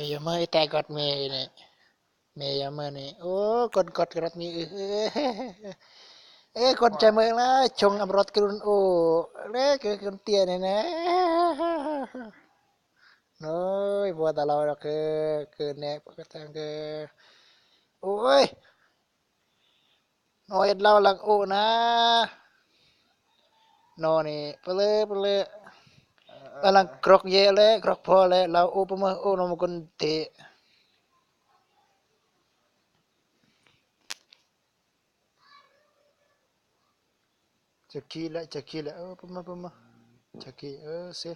อย่ามาไอ้แต่กอดเมย์เนี่ยเมย์อย่ามาเนี่ยโอ้กดกอดมีคนใจเมืองนะชงอำรถกรุนโอ้เล็กคนเตี้ยเนี่ยนะน้อยบัวตาเราคือแนบก็ทางโอ้ยน้อยเราหลังโอ้นะนอนี่เปลือยกำลังกรอกเยอะเลยกรอกพอเลยเราโอ้ปะมาโอ้นมคนเตะจะกี้ละปะมาจะกี้เสีย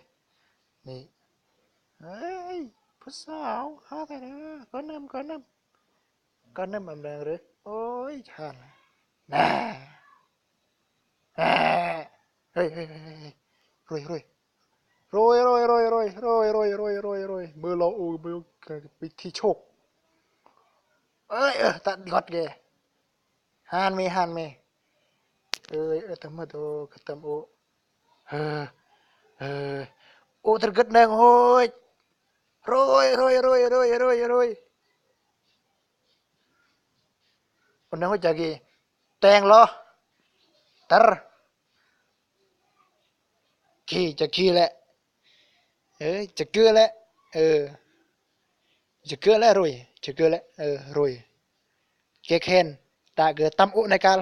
นี่เฮ้ยผู้สาวหาแต่เด้อก่อนนำอำแรงหรือโอ้ยฉันน่าน่าเฮ้ยโรยมือเราอูมือไปที่โชคตัดกอดแกฮันเมtama to ketemu eh terget nang hoj roy nang hoj lagi teng lo terขี้แหละจะเกลือแหละจะเกลือแหละroy แกเคนตาเกอตำอุในกาล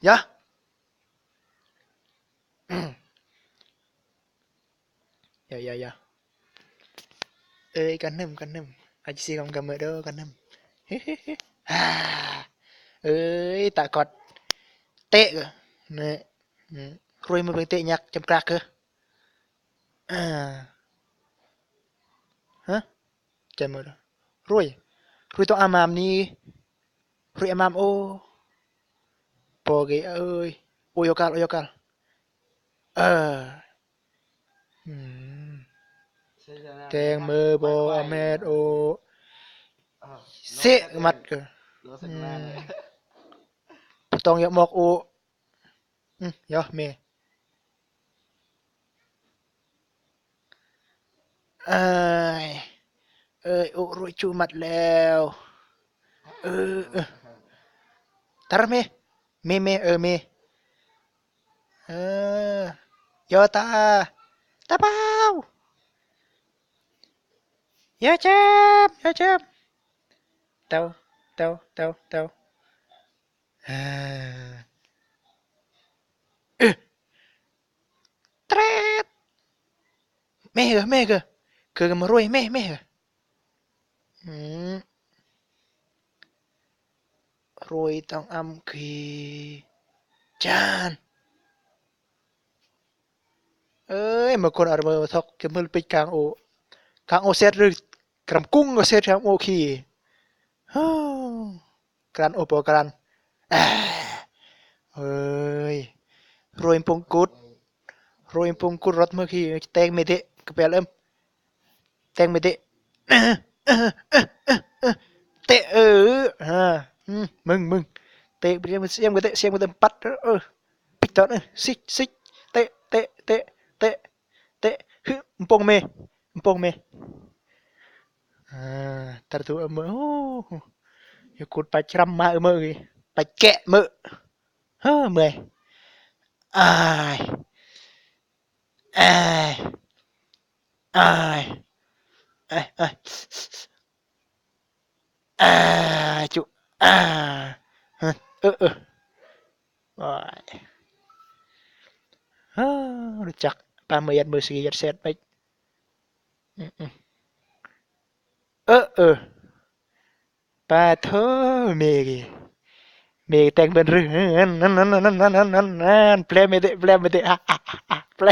ยะyaกันนึมอาจสิกำเมอเด้อกันนึมฮ่าตากอดเตะเนี่ยรวยมาเป็นเตะยักจำกรากอ่าฮะจำมือรวยต้องอามามนี้รวยอามามโอโปเกโอยกาลเอออืมแตงมือบออเมดโอเสะมัดก็ต้องอยากบอกโอยอเมเอ้ยโอรวยจูมัดแล้วเออตาเมเมเออยอตาเปล่าอย่าเจ็บเต้าอ่าเออเตรดแม่คือกันมารวยแม่อืมรวยต้องอำคีจานเมื่อคนอาร์เมอร์ทอกจะมือไปกลางโอเซตหรือกรำกุ้งโอเซตกลางโอคีฮู้กรันโอปอกรันอ่าเฮ้ยรวยปงกุดรถเมื่อกี้แตงไม่เดะกระเปลแตงไม่เดะเตะมึงเตะไปเสียงไปเตะปัดปิดตอนซิกเตะฮึมปงเมtertu eme ya kut pacram ma eme pacek me me ai ai ai ai chu rồiรู้จักปลาเมียนมือสียัดเซตไปปลาเธอเมย์แต่งเป็นเรื่องนั่นแปลไม่ได้แปล